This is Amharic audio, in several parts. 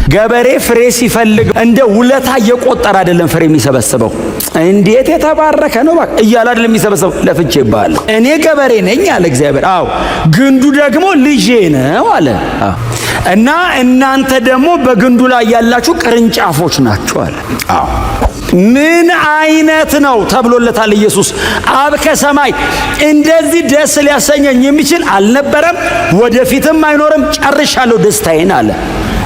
ገበሬ ፍሬ ሲፈልግ እንደ ውለታ እየቆጠረ አይደለም ፍሬ የሚሰበስበው። እንዴት የተባረከ ነው እያለ አይደለም የሚሰበስበው። ለፍቼ ይባል እኔ ገበሬ ነኝ አለ እግዚአብሔር። አዎ ግንዱ ደግሞ ልጄ ነው አለ። እና እናንተ ደግሞ በግንዱ ላይ ያላችሁ ቅርንጫፎች ናችሁ አለ። አዎ ምን አይነት ነው ተብሎለታል ኢየሱስ። አብ ከሰማይ እንደዚህ ደስ ሊያሰኘኝ የሚችል አልነበረም፣ ወደፊትም አይኖርም፣ ጨርሻለሁ ደስታዬን አለ።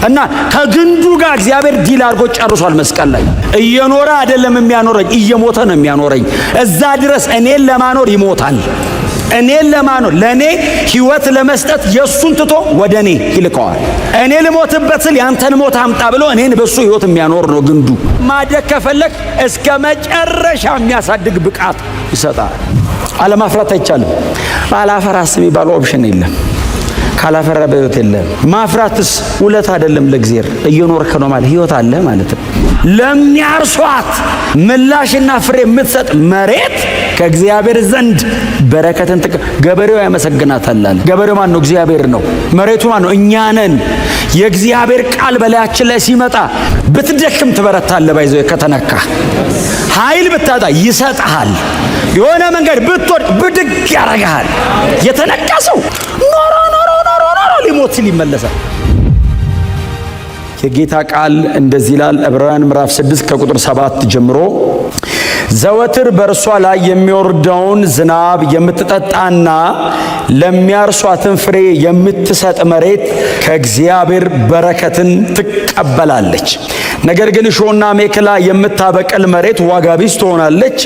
እና ከግንዱ ጋር እግዚአብሔር ዲል አድርጎ ጨርሷል። መስቀል ላይ እየኖረ አይደለም የሚያኖረኝ፣ እየሞተ ነው የሚያኖረኝ። እዛ ድረስ እኔን ለማኖር ይሞታል። እኔን ለማኖር ለኔ ህይወት ለመስጠት የሱን ትቶ ወደ እኔ ይልከዋል። እኔ ልሞትበት ስል ያንተን ሞት አምጣ ብሎ እኔን በሱ ህይወት የሚያኖር ነው ግንዱ። ማደግ ከፈለክ እስከ መጨረሻ የሚያሳድግ ብቃት ይሰጣል። አለማፍራት አይቻልም። አላፈራስ የሚባለው ኦፕሽን የለም። ካላፈራ በህይወት የለም። ማፍራትስ ውለት አይደለም ለእግዚአብሔር። እየኖርክ ነው ማለት ህይወት አለ ማለት ነው። ለሚያርሷት ምላሽና ፍሬ የምትሰጥ መሬት ከእግዚአብሔር ዘንድ በረከትን ገበሬው ያመሰግናታል አለ። ገበሬው ማን ነው? እግዚአብሔር ነው። መሬቱ ማን ነው? እኛ ነን። የእግዚአብሔር ቃል በላያችን ላይ ሲመጣ ብትደክም ትበረታለህ። ባይዘው ከተነካ ኃይል ብታጣ ይሰጥሃል። የሆነ መንገድ ብትወድ ብድግ ያረጋል። የተነካ ሰው ኖሮ ሊሞት ሲል ይመለሳል። የጌታ ቃል እንደዚህ ይላል። ዕብራውያን ምዕራፍ 6 ከቁጥር 7 ጀምሮ ዘወትር በእርሷ ላይ የሚወርደውን ዝናብ የምትጠጣና ለሚያርሷትን ፍሬ የምትሰጥ መሬት ከእግዚአብሔር በረከትን ትቀበላለች። ነገር ግን እሾህና አሜከላ የምታበቅል መሬት ዋጋ ቢስ ትሆናለች፣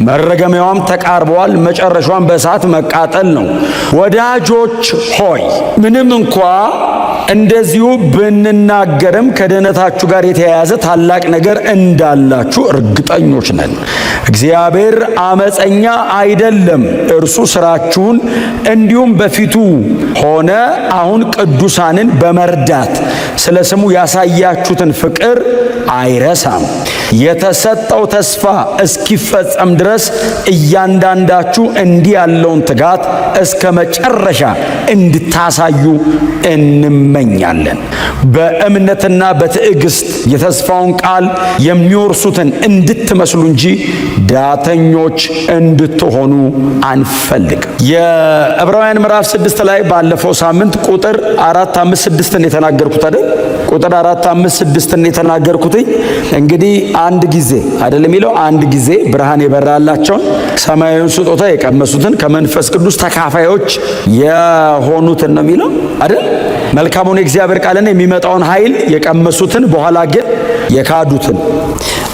መረገሚያዋም ተቃርበዋል፣ መጨረሻዋም በእሳት መቃጠል ነው። ወዳጆች ሆይ ምንም እንኳ እንደዚሁ ብንናገርም ከድኅነታችሁ ጋር የተያያዘ ታላቅ ነገር እንዳላችሁ እርግጠኞች ነን። እግዚአብሔር አመፀኛ አይደለም፣ እርሱ ሥራችሁን እንዲሁም በፊቱ ሆነ አሁን ቅዱሳንን በመርዳት ስለ ስሙ ያሳያችሁትን ፍቅር አይረሳም። የተሰጠው ተስፋ እስኪፈጸም ድረስ እያንዳንዳችሁ እንዲህ ያለውን ትጋት እስከ መጨረሻ እንድታሳዩ እንመኛለን። በእምነትና በትዕግስት የተስፋውን ቃል የሚወርሱትን እንድትመስሉ እንጂ ዳተኞች እንድትሆኑ አንፈልግም። የዕብራውያን ምዕራፍ 6 ላይ ባለፈው ሳምንት ቁጥር 4፣ 5፣ 6 የተናገርኩት አይደል? ቁጥር 4፣ 5፣ 6 የተናገርኩት እንግዲህ አንድ ጊዜ አይደለም የሚለው አንድ ጊዜ ብርሃን የበራላቸውን ሰማያዊውን ስጦታ የቀመሱትን ከመንፈስ ቅዱስ ተካፋዮች የሆኑትን ነው የሚለው አይደል? መልካሙን የእግዚአብሔር ቃልና የሚመጣውን ኃይል የቀመሱትን በኋላ ግን የካዱትን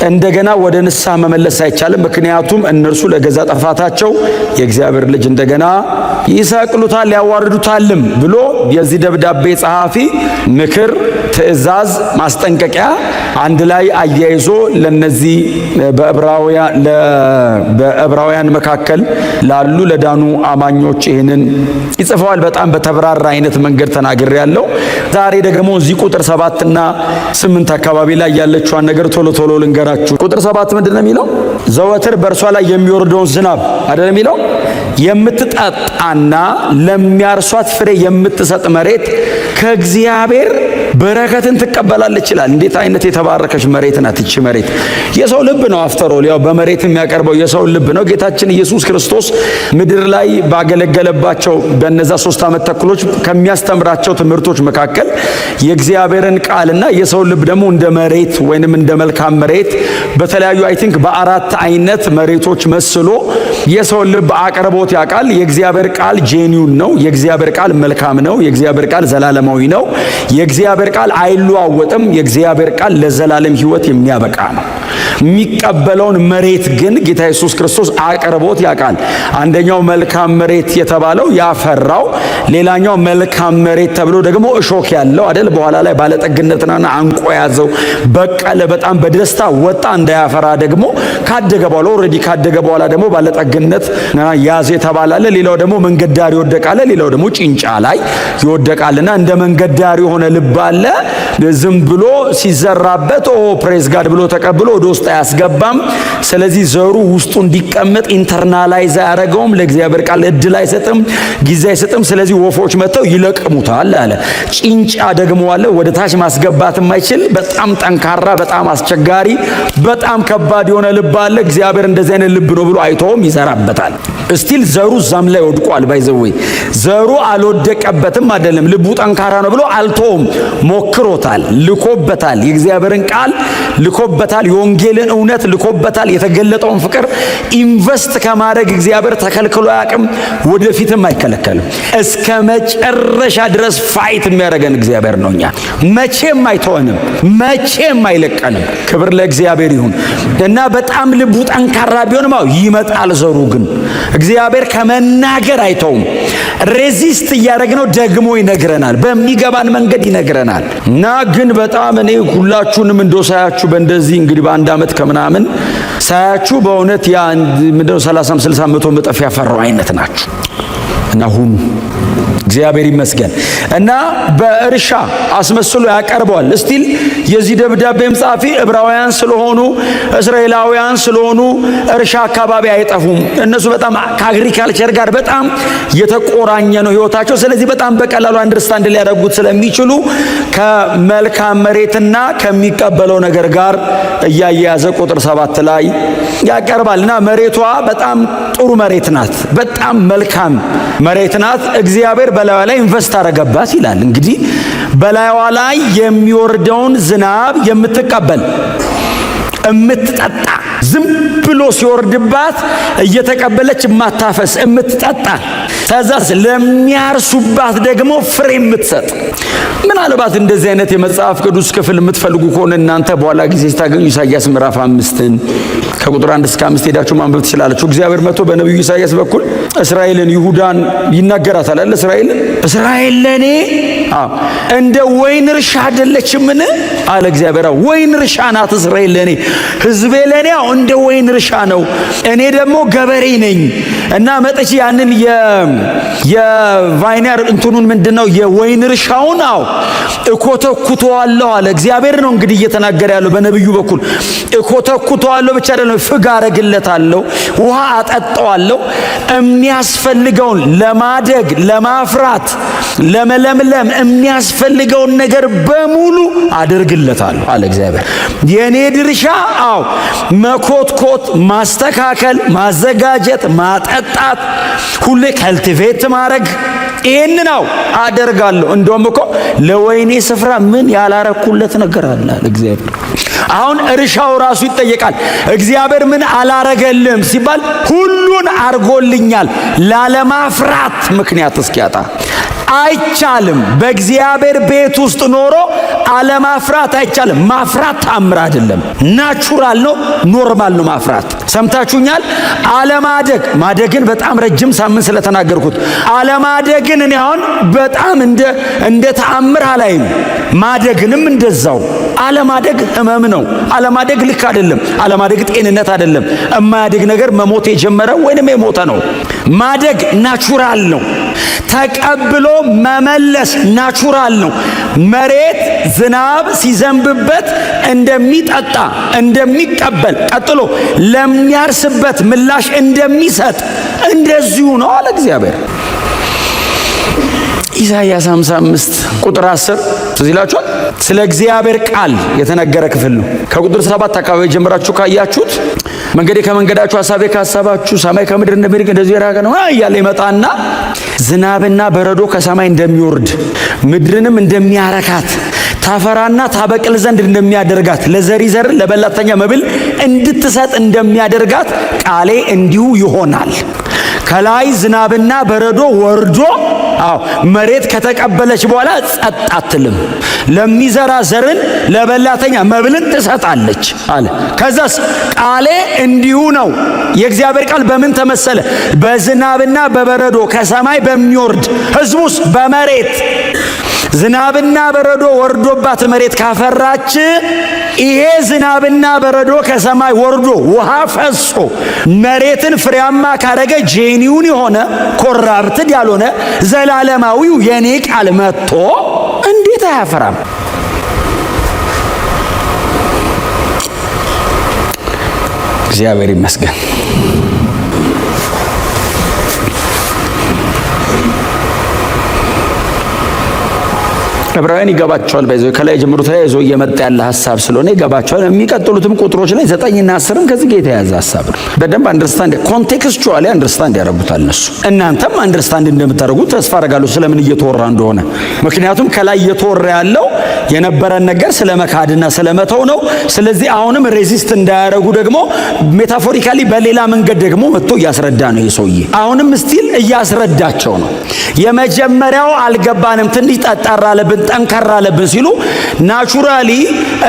እንደገና ወደ ንስሐ መመለስ አይቻልም። ምክንያቱም እነርሱ ለገዛ ጥፋታቸው የእግዚአብሔር ልጅ እንደገና ይሰቅሉታል ያዋርዱታልም ብሎ የዚህ ደብዳቤ ጸሐፊ ምክር፣ ትእዛዝ፣ ማስጠንቀቂያ አንድ ላይ አያይዞ ለነዚህ በዕብራውያን መካከል ላሉ ለዳኑ አማኞች ይህንን ይጽፈዋል። በጣም በተብራራ አይነት መንገድ ተናግሬያለሁ። ዛሬ ደግሞ እዚህ ቁጥር 7 እና 8 አካባቢ ላይ ያለችዋን ነገር ቶሎ ቶሎ ልንገራችሁ። ቁጥር 7 ምንድን ነው የሚለው? ዘወትር በእርሷ ላይ የሚወርደውን ዝናብ አይደለም የሚለው የምትጠጣና ለሚያርሷት ፍሬ የምትሰጥ መሬት ከእግዚአብሔር በረከትን ትቀበላለች ይላል። እንዴት አይነት የተባረከች መሬት ናት ይቺ መሬት! የሰው ልብ ነው አፍተሮል፣ ያው በመሬት የሚያቀርበው የሰው ልብ ነው። ጌታችን ኢየሱስ ክርስቶስ ምድር ላይ ባገለገለባቸው በእነዛ 3 ዓመት ተኩሎች ከሚያስተምራቸው ትምህርቶች መካከል የእግዚአብሔርን ቃልና የሰው ልብ ደግሞ እንደ መሬት ወይንም እንደ መልካም መሬት በተለያዩ በ4 አይነት መሬቶች መስሎ የሰው ልብ አቅርቦት ያውቃል። የእግዚአብሔር ቃል ጄኒውን ነው። የእግዚአብሔር ቃል መልካም ነው። የእግዚአብሔር ቃል ዘላለማዊ ነው። የእግዚአብሔር ቃል አይለዋወጥም። የእግዚአብሔር ቃል ለዘላለም ሕይወት የሚያበቃ ነው። የሚቀበለውን መሬት ግን ጌታ ኢየሱስ ክርስቶስ አቅርቦት ያውቃል። አንደኛው መልካም መሬት የተባለው ያፈራው፣ ሌላኛው መልካም መሬት ተብሎ ደግሞ እሾክ ያለው አይደል? በኋላ ላይ ባለጠግነትና አንቆ ያዘው በቀለ፣ በጣም በደስታ ወጣ። እንዳያፈራ ደግሞ ካደገ በኋላ ኦልሬዲ ካደገ በኋላ ደግሞ ባለጠግነት ያዘ የተባላለ። ሌላው ደግሞ መንገድ ዳር ይወደቃል፣ ሌላው ደግሞ ጭንጫ ላይ ይወደቃልና እንደ መንገድ ዳር የሆነ ልብ አለ። ዝም ብሎ ሲዘራበት ፕሬዝ ጋድ ብሎ ተቀብሎ ወደ ውስጥ አያስገባም። ስለዚህ ዘሩ ውስጡ እንዲቀመጥ ኢንተርናላይዝ አያደርገውም። ለእግዚአብሔር ቃል እድል አይሰጥም፣ ጊዜ አይሰጥም። ስለዚህ ወፎች መጥተው ይለቅሙታል አለ። ጭንጫ ደግሞ አለ፣ ወደ ታች ማስገባት የማይችል በጣም ጠንካራ፣ በጣም አስቸጋሪ፣ በጣም ከባድ የሆነ ልብ አለ። እግዚአብሔር እንደዚህ አይነት ልብ ነው ብሎ አይተውም፣ ይዘራበታል። እስቲል ዘሩ እዛም ላይ ወድቋል። ባይዘዌ ዘሩ አልወደቀበትም አይደለም፣ ልቡ ጠንካራ ነው ብሎ አልተውም፣ ሞክሮታል፣ ልኮበታል፣ የእግዚአብሔርን ቃል ልኮበታል፣ የወንጌልን እውነት ልኮበታል። የተገለጠውን ፍቅር ኢንቨስት ከማድረግ እግዚአብሔር ተከልክሎ አያውቅም፣ ወደፊትም አይከለከልም። እስከ መጨረሻ ድረስ ፋይት የሚያደርገን እግዚአብሔር ነው። እኛ መቼም አይተወንም፣ መቼም አይለቀንም። ክብር ለእግዚአብሔር ይሁን እና በጣም ልቡ ጠንካራ ቢሆንም ይመጣል ዘሩ ግን እግዚአብሔር ከመናገር አይተውም። ሬዚስት እያደረግነው ደግሞ ይነግረናል፣ በሚገባን መንገድ ይነግረናል። እና ግን በጣም እኔ ሁላችሁንም እንደሳያችሁ በእንደዚህ እንግዲህ በአንድ ዓመት ከምናምን ሳያችሁ በእውነት ያ ምንድነው 30 60 100 እጥፍ ያፈራው አይነት ናችሁ እና ሁኑ። እግዚአብሔር ይመስገን። እና በእርሻ አስመስሎ ያቀርበዋል። እስቲል የዚህ ደብዳቤም ጻፊ ዕብራውያን ስለሆኑ እስራኤላውያን ስለሆኑ እርሻ አካባቢ አይጠፉም። እነሱ በጣም ከአግሪካልቸር ጋር በጣም የተቆራኘ ነው ህይወታቸው። ስለዚህ በጣም በቀላሉ አንደርስታንድ ሊያደርጉት ስለሚችሉ ከመልካም መሬትና ከሚቀበለው ነገር ጋር እያያዘ ቁጥር 7 ላይ ያቀርባል። እና መሬቷ በጣም ጥሩ መሬት ናት፣ በጣም መልካም መሬት ናት። እግዚአብሔር በላይዋ ላይ ኢንቨስት አረገባት ይላል። እንግዲህ በላይዋ ላይ የሚወርደውን ዝናብ የምትቀበል የምትጠጣ፣ ዝም ብሎ ሲወርድባት እየተቀበለች የማታፈስ የምትጠጣ፣ ከዛስ ለሚያርሱባት ደግሞ ፍሬ የምትሰጥ። ምናልባት እንደዚህ አይነት የመጽሐፍ ቅዱስ ክፍል የምትፈልጉ ከሆነ እናንተ በኋላ ጊዜ ስታገኙ ኢሳይያስ ምዕራፍ 5ን ከቁጥር 1 እስከ 5 ሄዳችሁ ማንበብ ትችላላችሁ። እግዚአብሔር መጥቶ በነቢዩ ኢሳይያስ በኩል እስራኤልን ይሁዳን ይናገራታል አይደል? እስራኤል ለኔ እንደ ወይን እርሻ አይደለችምን አለ እግዚአብሔር። ወይን እርሻ ናት እስራኤል ለኔ፣ ሕዝቤ ለኔ እንደ ወይን እርሻ ነው። እኔ ደግሞ ገበሬ ነኝ እና መጥቼ ያንን የቫይነር እንትኑን ምንድነው የወይን እርሻውን እኮተኩተዋለሁ አለ እግዚአብሔር። ነው እንግዲህ እየተናገረ ያለው በነብዩ በኩል። እኮተኩተዋለሁ ብቻ አይደለም፣ ፍግ አረግለታለሁ፣ ውሃ አጠጣዋለሁ፣ የሚያስፈልገውን ለማደግ ለማፍራት ለመለምለም የሚያስፈልገውን ነገር በሙሉ አድርግለታለሁ አለ እግዚአብሔር። የኔ ድርሻ መኮትኮት፣ ማስተካከል፣ ማዘጋጀት፣ ማጠጣት፣ ሁሌ ካልቲቬት ማድረግ፣ ይሄን ነው አደርጋለሁ። እንደውም እኮ ለወይኔ ስፍራ ምን ያላረኩለት ነገር አለ እግዚአብሔር። አሁን እርሻው ራሱ ይጠየቃል። እግዚአብሔር ምን አላረገልም ሲባል ሁሉን አርጎልኛል። ላለማፍራት ምክንያት እስኪያጣ አይቻልም። በእግዚአብሔር ቤት ውስጥ ኖሮ አለማፍራት አይቻልም። ማፍራት ታምር አይደለም፣ ናቹራል ነው፣ ኖርማል ነው ማፍራት። ሰምታችሁኛል? አለማደግ ማደግን በጣም ረጅም ሳምንት ስለተናገርኩት አለማደግን እኔ አሁን በጣም እንደ ተአምር አላይም። ማደግንም እንደዛው። አለማደግ ህመም ነው። አለማደግ ልክ አይደለም። አለማደግ ጤንነት አይደለም። የማያደግ ነገር መሞት የጀመረ ወይንም የሞተ ነው። ማደግ ናቹራል ነው። ተቀብሎ መመለስ ናቹራል ነው። መሬት ዝናብ ሲዘንብበት እንደሚጠጣ እንደሚቀበል፣ ቀጥሎ ለሚያርስበት ምላሽ እንደሚሰጥ እንደዚሁ ነው አለ እግዚአብሔር። ኢሳይያስ 55 ቁጥር 10 ትዝ ይላችኋል። ስለ እግዚአብሔር ቃል የተነገረ ክፍል ነው። ከቁጥር 7 አካባቢ ጀምራችሁ ካያችሁት መንገዴ ከመንገዳችሁ ሐሳቤ ከሐሳባችሁ ሰማይ ከምድር እንደሚርቅ እንደዚህ የራቀ ነው እያለ ይመጣና ዝናብና በረዶ ከሰማይ እንደሚወርድ ምድርንም እንደሚያረካት ታፈራና ታበቅል ዘንድ እንደሚያደርጋት ለዘሪ ዘር ለበላተኛ መብል እንድትሰጥ እንደሚያደርጋት ቃሌ እንዲሁ ይሆናል። ከላይ ዝናብና በረዶ ወርዶ መሬት ከተቀበለች በኋላ ጸጥ አትልም። ለሚዘራ ዘርን ለበላተኛ መብልን ትሰጣለች አለ። ከዛስ ቃሌ እንዲሁ ነው። የእግዚአብሔር ቃል በምን ተመሰለ? በዝናብና በበረዶ ከሰማይ በሚወርድ ሕዝቡስ በመሬት ዝናብና በረዶ ወርዶባት መሬት ካፈራች፣ ይሄ ዝናብና በረዶ ከሰማይ ወርዶ ውሃ ፈሶ መሬትን ፍሬያማ ካረገ ጄኒውን የሆነ ኮራፕትድ ያልሆነ ዘላለማዊው የኔ ቃል መጥቶ እንዴት አያፈራም? እግዚአብሔር ይመስገን። ዕብራውያን ይገባቸዋል። በዚህ ከላይ ጀምሮ ተያይዞ እየመጣ ያለ ሐሳብ ስለሆነ ይገባቸዋል። የሚቀጥሉትም ቁጥሮች ላይ 9ና 10 ከዚህ ጋር የተያዘ ሐሳብ ነው። በደንብ አንደርስታንድ ኮንቴክስቹዋሊ አንደርስታንድ ያደርጉታል እነሱ። እናንተም አንደርስታንድ እንደምታደርጉት ተስፋ አደርጋለሁ ስለምን እየተወራ እንደሆነ። ምክንያቱም ከላይ እየተወራ ያለው የነበረን ነገር ስለመካድና ስለመተው ነው። ስለዚህ አሁንም ሬዚስት እንዳያደርጉ ደግሞ ሜታፎሪካሊ በሌላ መንገድ ደግሞ መጥቶ እያስረዳ ነው የሰውዬ። አሁንም ስቲል እያስረዳቸው ነው። የመጀመሪያው አልገባንም፣ ትንሽ ጠጣራ አለብን፣ ጠንከራ አለብን ሲሉ ናቹራሊ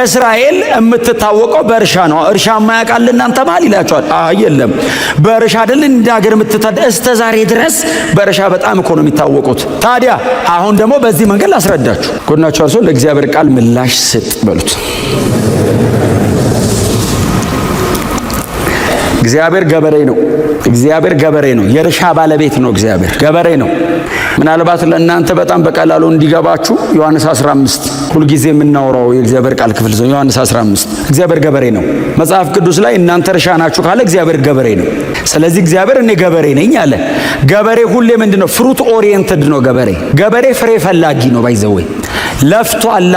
እስራኤል የምትታወቀው በእርሻ ነው። እርሻ ማያውቃል እናንተ ማል ይላቸዋል። የለም በእርሻ አይደል እንዳገር እስከ ዛሬ ድረስ በእርሻ በጣም እኮ ነው የሚታወቁት። ታዲያ አሁን ደግሞ በዚህ መንገድ ላስረዳችሁ። ጎናችሁ አርሶ ለእግዚአብሔር ቃል ምላሽ ስጥ በሉት። እግዚአብሔር ገበሬ ነው። እግዚአብሔር ገበሬ ነው። የእርሻ ባለቤት ነው። እግዚአብሔር ገበሬ ነው። ምናልባት ለእናንተ በጣም በቀላሉ እንዲገባችሁ ዮሐንስ 15 ሁልጊዜ የምናወራው የእግዚአብሔር ቃል ክፍል ነው። ዮሐንስ 15 እግዚአብሔር ገበሬ ነው። መጽሐፍ ቅዱስ ላይ እናንተ እርሻ ናችሁ ካለ እግዚአብሔር ገበሬ ነው። ስለዚህ እግዚአብሔር እኔ ገበሬ ነኝ አለ። ገበሬ ሁሌ ምንድነው? ፍሩት ኦሪየንትድ ነው። ገበሬ ፍሬ ፈላጊ ነው። ባይዘወይ ለፍቶ አላ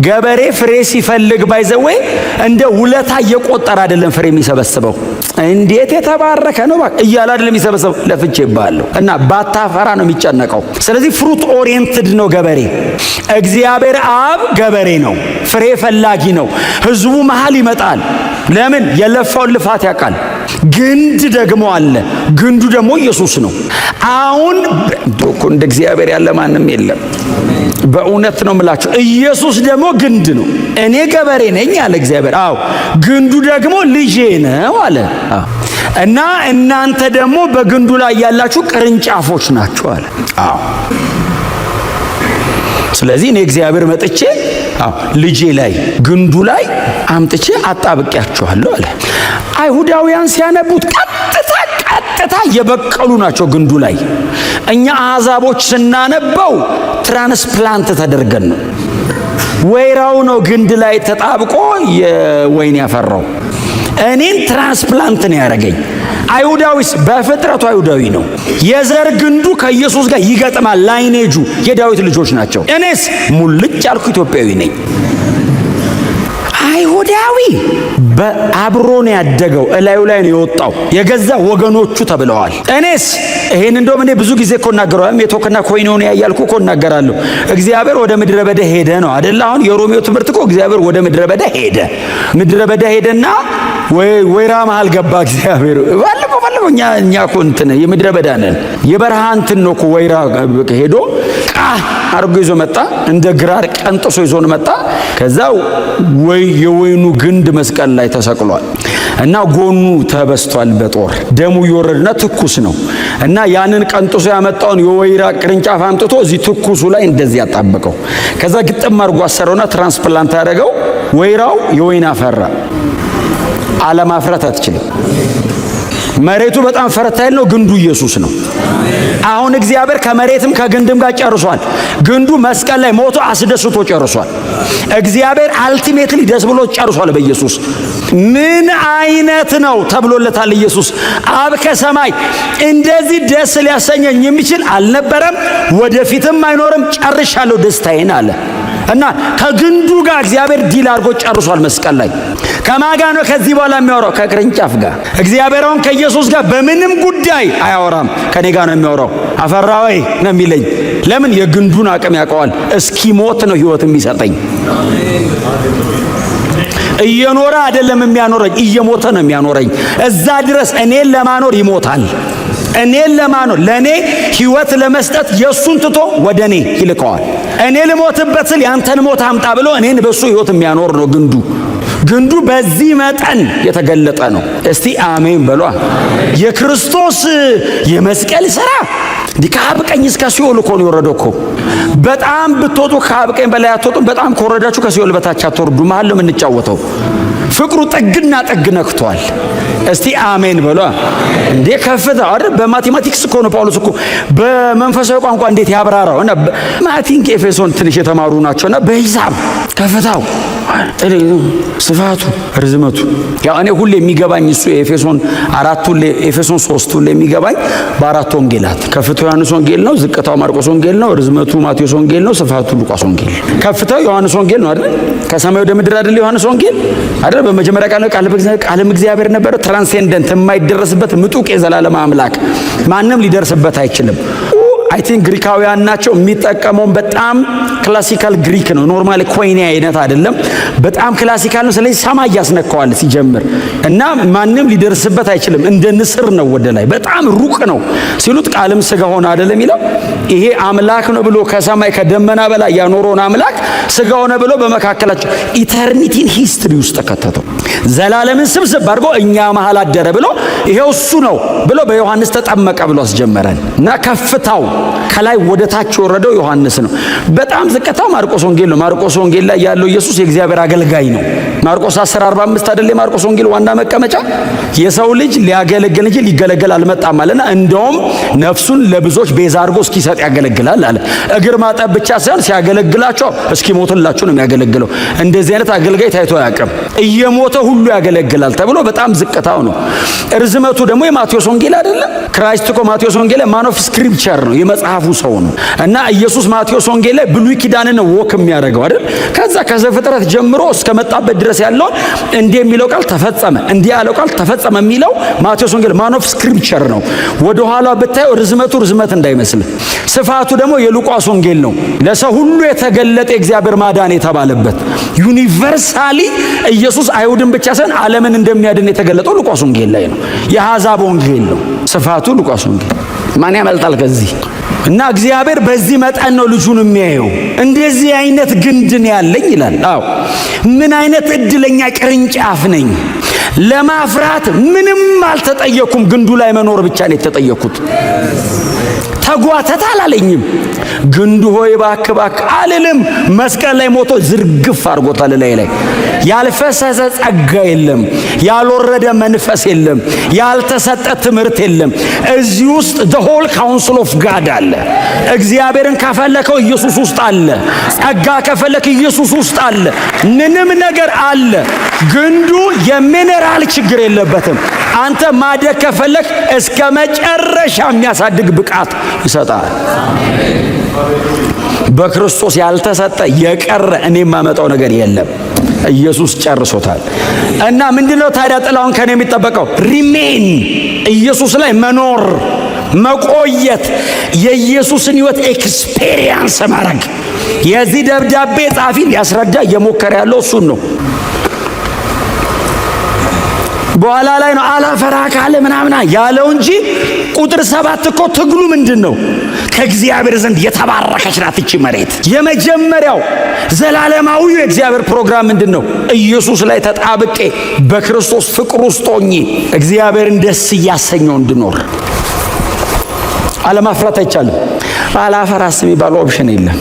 ገበሬ ፍሬ ሲፈልግ ባይዘወይ እንደ ውለታ እየቆጠረ አይደለም ፍሬ የሚሰበስበው። እንዴት የተባረከ ነው እያለ አይደለም የሚሰበስበው። ለፍቼ ይባላል እና ባታፈራ ነው የሚጨነቀው። ስለዚህ ፍሩት ኦሪየንትድ ነው ገበሬ። እግዚአብሔር አብ ገበሬ ነው፣ ፍሬ ፈላጊ ነው። ህዝቡ መሃል ይመጣል። ለምን? የለፋውን ልፋት ያውቃል። ግንድ ደግሞ አለ። ግንዱ ደግሞ ኢየሱስ ነው። አሁን እንደ እግዚአብሔር ያለ ማንም የለም። በእውነት ነው የምላችሁ። ኢየሱስ ደግሞ ግንድ ነው። እኔ ገበሬ ነኝ አለ እግዚአብሔር። ግንዱ ደግሞ ልጄ ነው አለ። እና እናንተ ደግሞ በግንዱ ላይ ያላችሁ ቅርንጫፎች ናችሁ አለ። ስለዚህ እኔ እግዚአብሔር መጥቼ ልጄ ላይ ግንዱ ላይ አምጥቼ አጣብቂያችኋለሁ አለ። አይሁዳውያን ሲያነቡት ቀጥታ የበቀሉ ናቸው ግንዱ ላይ። እኛ አሕዛቦች ስናነበው ትራንስፕላንት ተደርገን ነው። ወይራው ነው ግንድ ላይ ተጣብቆ የወይን ያፈራው። እኔን ትራንስፕላንት ነው ያደረገኝ። አይሁዳዊስ በፍጥረቱ አይሁዳዊ ነው። የዘር ግንዱ ከኢየሱስ ጋር ይገጥማል። ላይኔጁ የዳዊት ልጆች ናቸው። እኔስ ሙልጭ ያልኩ ኢትዮጵያዊ ነኝ። አይሁዳዊ በአብሮን ያደገው እላዩ ላይ ነው የወጣው። የገዛ ወገኖቹ ተብለዋል። እኔስ ይሄን እንደውም እኔ ብዙ ጊዜ እኮ እናገራለሁ። ሜቶክና ኮይኖን ያያልኩ እኮ እናገራለሁ። እግዚአብሔር ወደ ምድረ በዳ ሄደ ነው አይደል? አሁን የሮሜው ትምህርት እኮ እግዚአብሔር ወደ ምድረ በዳ ሄደ። ምድረ በዳ ሄደና ወይራ መሃል ገባ እግዚአብሔር። ባለፈው እኛ እኮ እንትን የምድረ በዳ ነን። የበረሃ እንትን ነው እኮ ወይራ ሄዶ አርጎ ይዞ መጣ። እንደ ግራር ቀንጥሶ ይዞን መጣ። ከዛው የወይኑ ግንድ መስቀል ላይ ተሰቅሏል እና ጎኑ ተበስቷል በጦር ደሙ ይወረድና ትኩስ ነው እና ያንን ቀንጥሶ ያመጣውን የወይራ ቅርንጫፍ አምጥቶ እዚህ ትኩሱ ላይ እንደዚህ ያጣበቀው። ከዛ ግጥም አርጎ አሰረውና ትራንስፕላንት ያደረገው። ወይራው የወይን አፈራ። አለማፍራት አትችልም። መሬቱ በጣም ፈርታይል ነው። ግንዱ ኢየሱስ ነው። አሁን እግዚአብሔር ከመሬትም ከግንድም ጋር ጨርሷል። ግንዱ መስቀል ላይ ሞቶ አስደስቶ ጨርሷል። እግዚአብሔር አልቲሜትሊ ደስ ብሎ ጨርሷል በኢየሱስ። ምን አይነት ነው ተብሎለታል ኢየሱስ። አብ ከሰማይ እንደዚህ ደስ ሊያሰኘኝ የሚችል አልነበረም፣ ወደፊትም አይኖርም፣ ጨርሻለሁ ደስታዬን አለ እና ከግንዱ ጋር እግዚአብሔር ዲል አድርጎ ጨርሷል መስቀል ላይ። ከማጋ ነው ከዚህ በኋላ የሚያወራው? ከቅርንጫፍ ጋር። እግዚአብሔር አሁን ከኢየሱስ ጋር በምንም ጉዳይ አያወራም፣ ከኔ ጋር ነው የሚያወራው። አፈራ ወይ ነው የሚለኝ። ለምን? የግንዱን አቅም ያውቀዋል። እስኪሞት ነው ህይወት የሚሰጠኝ። እየኖረ አይደለም የሚያኖረኝ፣ እየሞተ ነው የሚያኖረኝ። እዛ ድረስ እኔን ለማኖር ይሞታል። እኔን ለማኖር ለኔ ህይወት ለመስጠት የሱን ትቶ ወደ እኔ ይልከዋል። እኔ ልሞትበት ስል ያንተን ሞት አምጣ ብሎ እኔን በሱ ህይወት የሚያኖር ነው ግንዱ። ግንዱ በዚህ መጠን የተገለጠ ነው። እስቲ አሜን በሏ። የክርስቶስ የመስቀል ሥራ ከአብ ቀኝ እስከ ሲኦል እኮ ነው የወረደው እኮ። በጣም ብትወጡ ከአብ ቀኝ በላይ አትወጡም። በጣም ከወረዳችሁ ከሲኦል በታች አትወርዱ። መሀል ነው የምንጫወተው። ፍቅሩ ጥግና ጥግ ነክቷል። እስቲ አሜን በሏ። እንዴ ከፍታ አይደል? በማቴማቲክስ እኮ ነው ጳውሎስ እኮ በመንፈሳዊ ቋንቋ እንዴት ያብራራው እና ማቲንክ ኤፌሶን ትንሽ የተማሩ ናቸውና በሂሳብ ከፍታው ስፋቱ፣ ርዝመቱ። ያው እኔ ሁሌ የሚገባኝ እሱ ኤፌሶን 3 ሁሌ የሚገባኝ በአራት ወንጌላት ከፍታው ዮሐንስ ወንጌል ነው፣ ዝቅታው ማርቆስ ወንጌል ነው፣ ርዝመቱ ማቴዎስ ወንጌል ነው፣ ስፋቱ ሉቃስ ወንጌል። ከፍታው ዮሐንስ ወንጌል ነው አይደል? ከሰማይ ወደ ምድር አይደል ዮሐንስ ወንጌል አይደል? በመጀመሪያ ቃልም እግዚአብሔር ነበረ። ትራንሴንደንት፣ የማይደረስበት ምጡቅ የዘላለም አምላክ፣ ማንም ሊደርስበት አይችልም። አይ ቲንክ ግሪካውያን ናቸው የሚጠቀመውን። በጣም ክላሲካል ግሪክ ነው። ኖርማሊ ኮይኔ አይነት አይደለም። በጣም ክላሲካል ነው። ስለዚህ ሰማይ ያስነካዋል ሲጀምር እና ማንም ሊደርስበት አይችልም። እንደ ንስር ነው ወደ ላይ፣ በጣም ሩቅ ነው ሲሉት ቃልም ስጋ ሆነ አይደለም የሚለው። ይሄ አምላክ ነው ብሎ ከሰማይ ከደመና በላይ ያኖረውን አምላክ ስጋ ሆነ ብሎ በመካከላቸው ኢተርኒቲን ሂስትሪ ውስጥ ከተተው። ዘላለምን ስብስብ አድርጎ እኛ መሃል አደረ ብሎ ይሄው እሱ ነው ብሎ በዮሐንስ ተጠመቀ ብሎ አስጀመረን እና ከፍታው ከላይ ወደ ታች የወረደው ዮሐንስ ነው። በጣም ዝቅታው ማርቆስ ወንጌል ነው። ማርቆስ ወንጌል ላይ ያለው ኢየሱስ የእግዚአብሔር አገልጋይ ነው። ማርቆስ 10:45 አይደል? የማርቆስ ወንጌል ዋና መቀመጫ። የሰው ልጅ ሊያገለግል እንጂ ሊገለገል አልመጣም አለና እንደውም ነፍሱን ለብዙዎች ቤዛ አድርጎ እስኪሰጥ ያገለግላል አለ። እግር ማጠብ ብቻ ሳይሆን ሲያገለግላቸው እስኪሞትላቸው ነው የሚያገለግለው። እንደዚህ አይነት አገልጋይ ታይቶ አያውቅም። እየሞተ ሁሉ ያገለግላል ተብሎ በጣም ዝቅታው ነው። ርዝመቱ ደግሞ የማቴዎስ ወንጌል አይደለም? ክራይስት እኮ ማቴዎስ ወንጌል ማን ኦፍ ስክሪፕቸር ነው፣ የመጽሐፉ ሰው ነው። እና ኢየሱስ ማቴዎስ ወንጌል ላይ ብሉይ ኪዳንን ነው ወክ የሚያደርገው አይደል? ከዛ ከዘፍጥረት ጀምሮ እስከ መጣበት ድረስ ያለውን እንዲህ የሚለው ቃል ተፈጸመ፣ እንዲህ ያለው ቃል ተፈጸመ የሚለው ማቴዎስ ወንጌል ማን ኦፍ ስክሪፕቸር ነው። ወደ ኋላ ብታየው ርዝመቱ ርዝመት እንዳይመስል፣ ስፋቱ ደግሞ የሉቃስ ወንጌል ነው። ለሰው ሁሉ የተገለጠ የእግዚአብሔር ማዳን የተባለበት ዩኒቨርሳሊ ኢየሱስ አይሁድን ብቻ ሳይሆን ዓለምን እንደሚያድን የተገለጠው ሉቃስ ወንጌል ላይ ነው። የአሕዛብ ወንጌል ነው ስፋቱ ሉቃስ ወንጌል። ማን ያመልጣል ከዚህ? እና እግዚአብሔር በዚህ መጠን ነው ልጁን የሚያየው። እንደዚህ አይነት ግንድን ያለኝ ይላል። አዎ ምን አይነት እድለኛ ቅርንጫፍ ነኝ! ለማፍራት ምንም አልተጠየኩም። ግንዱ ላይ መኖር ብቻ ነው የተጠየኩት። ተጓተት አላለኝም። ግንዱ ሆይ እባክህ እባክህ አልልም። መስቀል ላይ ሞቶ ዝርግፍ አድርጎታል። ላይ ያልፈሰሰ ጸጋ የለም፣ ያልወረደ መንፈስ የለም፣ ያልተሰጠ ትምህርት የለም። እዚህ ውስጥ the whole counsel of God አለ። እግዚአብሔርን ከፈለከው ኢየሱስ ውስጥ አለ። ጸጋ ከፈለክ ኢየሱስ ውስጥ አለ። ምንም ነገር አለ። ግንዱ የሚነራል ችግር የለበትም። አንተ ማደግ ከፈለክ እስከ መጨረሻ የሚያሳድግ ብቃት ይሰጣል። በክርስቶስ ያልተሰጠ የቀረ እኔ የማመጣው ነገር የለም። ኢየሱስ ጨርሶታል። እና ምንድነው ታዲያ ጥላውን ከኔ የሚጠበቀው? ሪሜን ኢየሱስ ላይ መኖር፣ መቆየት፣ የኢየሱስን ሕይወት ኤክስፔሪየንስ ማድረግ። የዚህ ደብዳቤ ጻፊ ሊያስረዳ እየሞከረ ያለው እሱን ነው። በኋላ ላይ ነው አላፈራ ካለ ምናምና ያለው እንጂ ቁጥር 7 እኮ ትግሉ ምንድን ነው? ከእግዚአብሔር ዘንድ የተባረከች ናት እቺ መሬት። የመጀመሪያው ዘላለማዊ የእግዚአብሔር ፕሮግራም ምንድን ነው? ኢየሱስ ላይ ተጣብቄ በክርስቶስ ፍቅር ውስጥ ሆኜ እግዚአብሔርን ደስ እያሰኘው እንድኖር። አለማፍራት አይቻልም። አላፈራስ የሚባል ኦፕሽን የለም።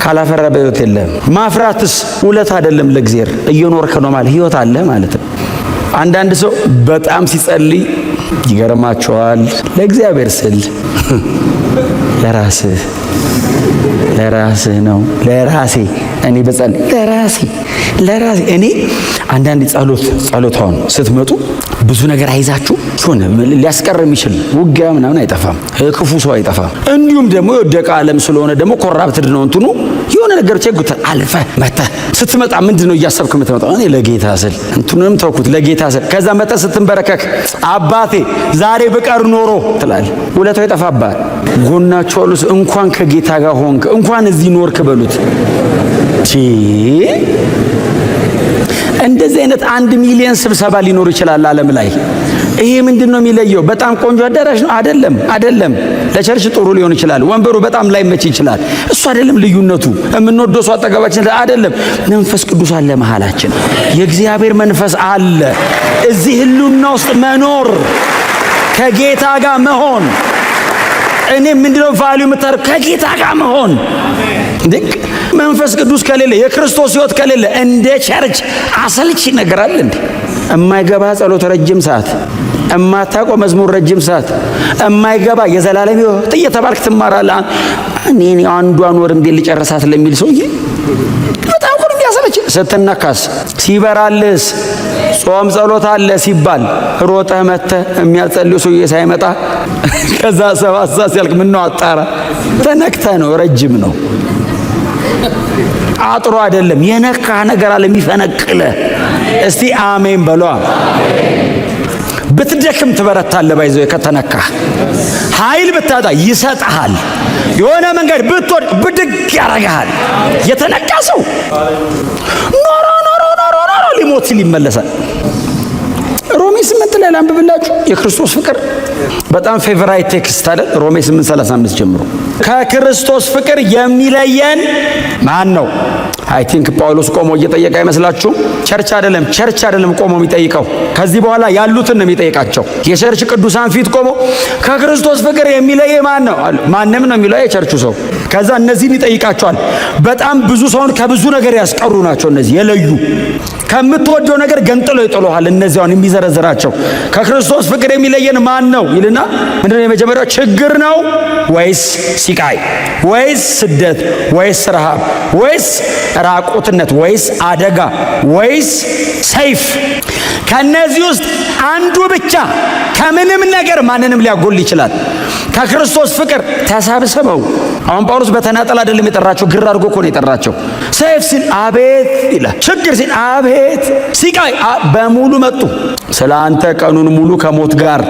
ካላፈራ በሕይወት የለም። ማፍራትስ ውለት አይደለም ለእግዚአብሔር። እየኖርክ ነው ማለት ሕይወት አለ ማለት ነው። አንዳንድ ሰው በጣም ሲጸልይ ይገርማቸዋል። ለእግዚአብሔር ስል ለራስህ ነው። ለራሴ እኔ በጸልይ ለራሴ እኔ አንዳንድ ጸሎታውን ስትመጡ ብዙ ነገር አይዛችሁ ሆነ ሊያስቀር የሚችል ውጊያ ምናምን አይጠፋም፣ ክፉ ሰው አይጠፋም። እንዲሁም ደግሞ የወደቀ ዓለም ስለሆነ ደግሞ ኮራፕትድ ነው እንትኑ የሆነ ነገር ቸጉት አልፈ መጣ ስትመጣ ምንድነው እያሰብክ የምትመጣው? እኔ ለጌታ ስል እንትኑንም ተውኩት ለጌታ ስል። ከዛ መጣ ስትንበረከክ አባቴ ዛሬ ብቀር ኖሮ ትላለህ። ውለታው ይጠፋብሃል። ጎናቸው ሁሉ እንኳን ከጌታ ጋር ሆንክ እንኳን እዚህ ኖርክ በሉት። እንደዚህ አይነት 1 ሚሊዮን ስብሰባ ሊኖር ይችላል ዓለም ላይ። ይሄ ምንድነው የሚለየው? በጣም ቆንጆ አዳራሽ ነው አይደለም። ለቸርች ጥሩ ሊሆን ይችላል፣ ወንበሩ በጣም ላይመች ይችላል። እሱ አይደለም ልዩነቱ። የምንወደው ሰው አጠገባችን አይደለም። መንፈስ ቅዱስ አለ መሃላችን። የእግዚአብሔር መንፈስ አለ። እዚህ ህልውና ውስጥ መኖር፣ ከጌታ ጋር መሆን። እኔ ምንድነው ቫልዩ የምታረግ? ከጌታ ጋር መሆን። መንፈስ ቅዱስ ከሌለ፣ የክርስቶስ ሕይወት ከሌለ እንደ ቸርች አሰልቺ ነገር አለ እንዴ? የማይገባ ጸሎት ረጅም ሰዓት፣ የማታውቀው መዝሙር ረጅም ሰዓት፣ የማይገባ የዘላለም ሕይወት እየተባልክ ትማራለህ። እኔ አንዷን ወር እንዴት ልጨርሳት ለሚል ሰውዬ በጣም እኮ የሚያሰለች ስትነካስ፣ ሲበራልስ፣ ጾም ጸሎት አለ ሲባል ሮጠህ መጥተህ የሚያጸልዩ ሰውዬ ሳይመጣ ከዛ 7 ሰዓት ሲያልቅ ምነው አጣራ? ተነክተህ ነው። ረጅም ነው። አጥሮ አይደለም። የነካ ነገር አለ የሚፈነቅለ። እስቲ አሜን በሏ። ብትደክም ትበረታለህ። ባይዘው ከተነካ ኃይል ብታጣ ይሰጥሃል። የሆነ መንገድ ብትወድቅ ብድግ ያረጋል። የተነካ ሰው ኖሮ ሊሞት ሲል ይመለሳል። ሮሜ 8 ላይ ላንብብላችሁ። የክርስቶስ ፍቅር በጣም ፌቨራይት ቴክስት አይደል? ሮሜ 8:35 ጀምሮ ከክርስቶስ ፍቅር የሚለየን ማን ነው? አይ ቲንክ ጳውሎስ ቆሞ እየጠየቀ አይመስላችሁም? ቸርች አይደለም ቆሞ የሚጠይቀው። ከዚህ በኋላ ያሉትን ነው የሚጠይቃቸው። የቸርች ቅዱሳን ፊት ቆሞ ከክርስቶስ ፍቅር የሚለየ ማን ነው? ማንም ነው የሚለው የቸርቹ ሰው። ከዛ እነዚህን ይጠይቃቸዋል። በጣም ብዙ ሰውን ከብዙ ነገር ያስቀሩ ናቸው እነዚህ የለዩ። ከምትወደው ነገር ገንጥሎ ይጥሉሃል። እነዚያውን የሚዘረዝራቸው ከክርስቶስ ፍቅር የሚለየን ማን ነው ይልና ምንድነው የመጀመሪያው? ችግር ነው ወይስ ሲቃይ ወይስ ስደት ወይስ ረሃብ ወይስ ራቁትነት ወይስ አደጋ ወይስ ሰይፍ? ከነዚህ ውስጥ አንዱ ብቻ ከምንም ነገር ማንንም ሊያጎል ይችላል። ከክርስቶስ ፍቅር ተሰብስበው። አሁን ጳውሎስ በተናጠል አይደለም የጠራቸው፣ ግር አድርጎ እኮ ነው የጠራቸው። ሰይፍ ሲል አቤት ይላል፣ ችግር ሲል አቤት፣ ሲቃይ በሙሉ መጡ። ስለ አንተ ቀኑን ሙሉ ከሞት ጋር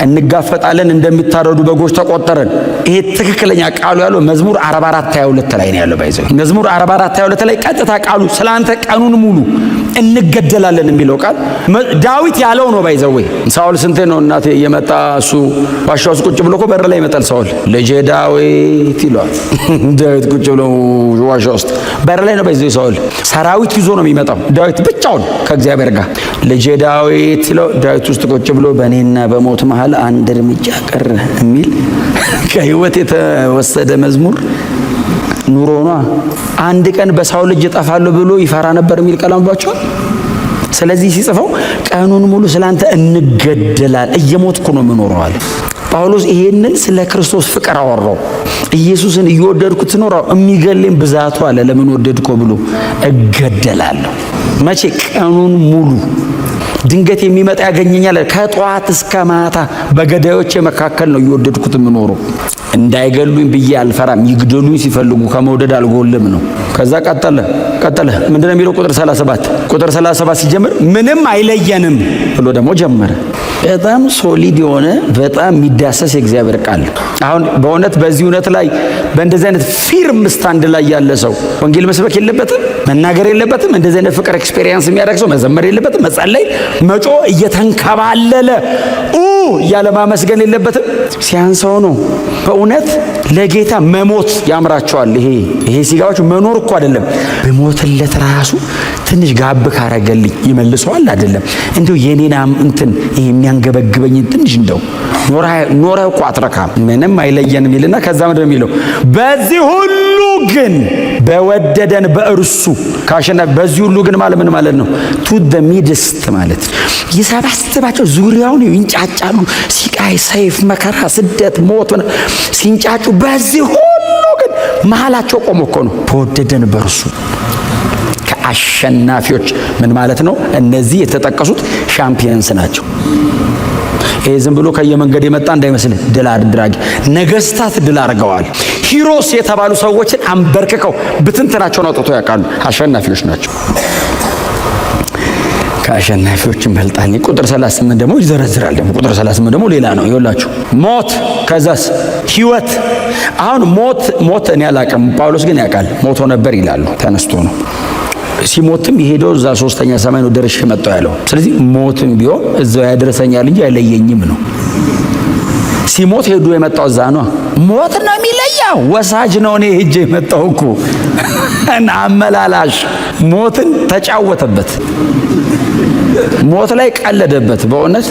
እንጋፈጣለን፣ እንደሚታረዱ በጎች ተቆጠረን። ይሄ ትክክለኛ ቃሉ ያለው መዝሙር 44:22 ላይ ነው ያለው። ባይዘው መዝሙር 44:22 ላይ ቀጥታ ቃሉ ስለ አንተ ቀኑን ሙሉ እንገደላለን የሚለው ቃል ዳዊት ያለው ነው። ባይዘው ሳውል ስንቴ ነው እናቴ እየመጣ እሱ ዋሻ ውስጥ ቁጭ ብሎ እኮ በር ላይ ይመጣል ሳውል። ልጄ ዳዊት ይሏል። ዳዊት ቁጭ ብሎ ዋሻ ውስጥ በር ላይ ነው። ባይዘው ሳውል ሰራዊት ይዞ ነው የሚመጣው፣ ዳዊት ብቻውን ከእግዚአብሔር ጋር። ልጄ ዳዊት ሲለው ዳዊት ውስጥ ቁጭ ብሎ በእኔና በሞት መሃል አንድ እርምጃ ቀረ የሚል ከህይወት የተወሰደ መዝሙር ኑሮ ነው። አንድ ቀን በሳውል እጅ እጠፋለሁ ብሎ ይፈራ ነበር የሚል ቃል አንብባችኋል። ስለዚህ ሲጽፈው ቀኑን ሙሉ ስላንተ እንገደላል፣ እየሞትኩ ነው የምኖረው አለ ጳውሎስ። ይሄንን ስለ ክርስቶስ ፍቅር አወራው። ኢየሱስን እየወደድኩት ትኖራው የሚገለኝ ብዛቱ አለ። ለምን ወደድከው ብሎ እገደላለሁ። መቼ? ቀኑን ሙሉ ድንገት የሚመጣ ያገኘኛል። ከጧት እስከ ማታ በገዳዮች መካከል ነው እየወደድኩት የምኖረው። እንዳይገሉኝ ብዬ አልፈራም፣ ይግደሉኝ ሲፈልጉ ከመውደድ አልጎልም ነው። ከዛ ቀጠለ ምንድነው የሚለው? ቁጥር 37 ሲጀምር ምንም አይለየንም ብሎ ደግሞ ጀመረ። በጣም ሶሊድ የሆነ በጣም የሚዳሰስ የእግዚአብሔር ቃል። አሁን በእውነት በዚህ እውነት ላይ በእንደዚህ አይነት ፊርም ስታንድ ላይ ያለ ሰው ወንጌል መስበክ የለበትም፣ መናገር የለበትም። እንደዚህ አይነት ፍቅር ኤክስፔሪየንስ የሚያደርግ ሰው መዘመር የለበትም፣ መጸለይ፣ መጮ እየተንከባለለ እያለ ማመስገን የለበትም። ሲያንሰው ነው በእውነት ለጌታ መሞት ያምራቸዋል። ይሄ ሲጋዎች መኖር እኮ አይደለም፣ በሞትለት ራሱ ትንሽ ጋብ ካረገልኝ ይመልሰዋል አይደለም። እንደው የኔና እንትን ይሄ የሚያንገበግበኝ ትንሽ እንደው ኖረ እኮ አትረካም፣ ምንም አይለየንም ይልና ከዛ ምንድነው የሚለው? በዚህ ሁሉ ግን በወደደን በእርሱ ካሸነፈ። በዚህ ሁሉ ግን ማለት ምን ማለት ነው? ቱ ዘ ሚድስት ማለት ይሰባስባቸው፣ ዙሪያውን ይንጫጫሉ። ሲቃይ፣ ሰይፍ፣ መከራ፣ ስደት፣ ሞት ሲንጫጩ፣ በዚህ ሁሉ ግን መሃላቸው ቆሞ እኮ ነው በወደደን በእርሱ ከአሸናፊዎች። ምን ማለት ነው? እነዚህ የተጠቀሱት ሻምፒየንስ ናቸው። ይሄ ዝም ብሎ ከየመንገድ የመጣ እንዳይመስል፣ ድል አድራጊ ነገስታት ድል አድርገዋል። ሂሮስ የተባሉ ሰዎችን አንበርክከው ብትንትናቸውን አውጥተው ያውቃሉ። አሸናፊዎች ናቸው። ከአሸናፊዎች እንበልጣለን። ቁጥር 38 ደግሞ ይዘረዝራል። ደግሞ ቁጥር 38 ደግሞ ሌላ ነው። ይኸውላችሁ ሞት፣ ከዛስ ህይወት። አሁን ሞት እኔ አላውቅም፣ ጳውሎስ ግን ያውቃል። ሞቶ ነበር ይላሉ። ተነስቶ ነው ሲሞትም የሄደው እዛ 3ኛ ሰማይ ነው ደርሼ መጣሁ ያለው። ስለዚህ ሞትም ቢሆን እዛው ያደረሰኛል እንጂ አይለየኝም ነው። ሲሞት ሄዶ የመጣው እዛ ነው። ሞት ነው የሚለየው። ወሳጅ ነው። እኔ ሄጄ የመጣው እኮ እና አመላላሽ ሞትን ተጫወተበት። ሞት ላይ ቀለደበት። በእውነት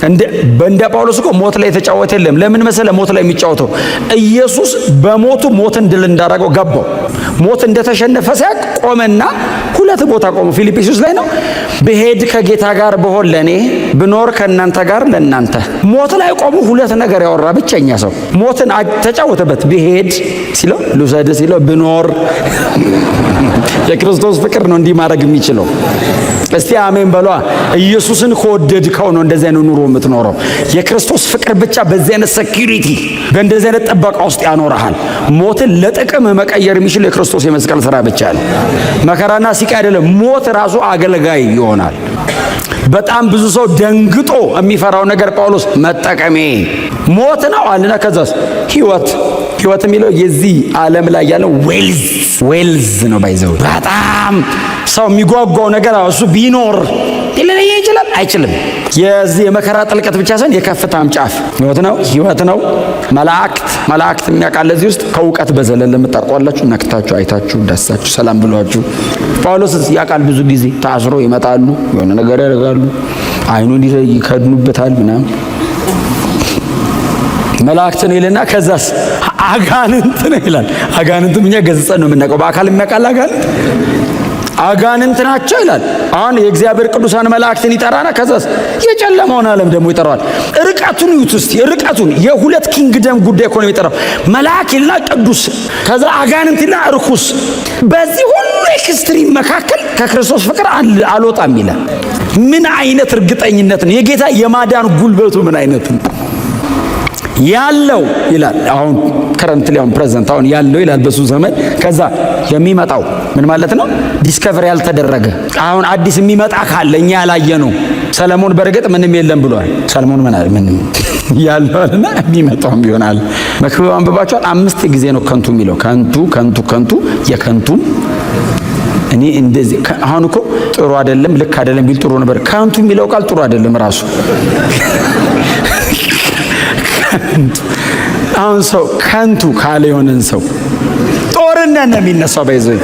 እንደ ጳውሎስ እኮ ሞት ላይ የተጫወተ የለም። ለምን መሰለ? ሞት ላይ የሚጫወተው ኢየሱስ በሞቱ ሞትን ድል እንዳደረገው ገባው። ሞት እንደተሸነፈ ሲያቅ ቆመና ሁለት ቦታ ቆሞ ፊልጵስዩስ ላይ ነው። ብሄድ ከጌታ ጋር ብሆን ለኔ፣ ብኖር ከእናንተ ጋር ለእናንተ። ሞት ላይ ቆሞ ሁለት ነገር ያወራ ብቸኛ ሰው። ሞትን ተጫወተበት። ብሄድ ሲለው ልውሰድ ሲለው ብኖር የክርስቶስ ፍቅር ነው እንዲህ ማድረግ የሚችለው። እስቲ አሜን በሏ። ኢየሱስን ከወደድከው ነው እንደዚህ አይነት ኑሮ የምትኖረው። የክርስቶስ ፍቅር ብቻ በዚህ አይነት ሴኩሪቲ በእንደዚህ አይነት ጥበቃ ውስጥ ያኖርሃል። ሞትን ለጥቅም መቀየር የሚችል የክርስቶስ የመስቀል ስራ ብቻ ነው። መከራና ሲቃይ አይደለም፣ ሞት ራሱ አገልጋይ ይሆናል። በጣም ብዙ ሰው ደንግጦ የሚፈራው ነገር ጳውሎስ መጠቀሜ ሞት ነው አለና ከዛስ ህይወት የሚለው የዚህ ዓለም ላይ ያለው ዌልዝ ነው። ባይዘው በጣም ሰው የሚጓጓው ነገር እሱ ቢኖር ሊለየ ይችላል አይችልም። የዚህ የመከራ ጥልቀት ብቻ ሳይሆን የከፍታም ጫፍ ህይወት ነው። መላእክት የሚያውቃል እዚህ ውስጥ ከእውቀት በዘለለ የምታውቋላችሁ ነክታችሁ አይታችሁ ደሳችሁ ሰላም ብሏችሁ። ጳውሎስ ያውቃል። ብዙ ጊዜ ታስሮ ይመጣሉ፣ የሆነ ነገር ያደርጋሉ፣ አይኑን ይከድኑበታል ምናምን መላእክት ነው ይልና ከዛስ አጋንንት ነው ይላል። አጋንንትም እኛ ገጽጸን ነው የምናውቀው። በአካል የሚያውቃል አጋንንት ናቸው ይላል። አሁን የእግዚአብሔር ቅዱሳን መላእክትን ይጠራና ከዛስ የጨለማውን ዓለም ደግሞ ይጠራዋል። ርቀቱን ይዩት እስቲ፣ ርቀቱን የሁለት ኪንግደም ጉዳይ እኮ ነው የሚጠራው። መልአክ ይልና ቅዱስ፣ ከዛ አጋንንት ይልና ርኩስ። በዚህ ሁሉ ኤክስትሪም መካከል ከክርስቶስ ፍቅር አልወጣም ይላል። ምን አይነት እርግጠኝነት ነው! የጌታ የማዳን ጉልበቱ ምን አይነት ነው ያለው ይላል። አሁን ከረንትሊ ፕሬዘንት ያለው ይላል በሱ ዘመን። ከዛ የሚመጣው ምን ማለት ነው? ዲስከቨሪ ያልተደረገ አሁን አዲስ የሚመጣ ካለ እኛ ያላየ ነው። ሰለሞን በርግጥ ምንም የለም ብሏል። ሰለሞን ምንም ያለውና የሚመጣውም ይሆናል። መክብብ አንብባችኋል? 5 ጊዜ ነው ከንቱ የሚለው። ከንቱ የከንቱም እኔ እንደዚህ አሁን እኮ ጥሩ አይደለም ልክ አይደለም ቢል ጥሩ ነበር። ከንቱ የሚለው ቃል ጥሩ አይደለም ራሱ። አሁን ሰው ከንቱ ካለ የሆነን ሰው ጦርነት ነው የሚነሳው። በይዘው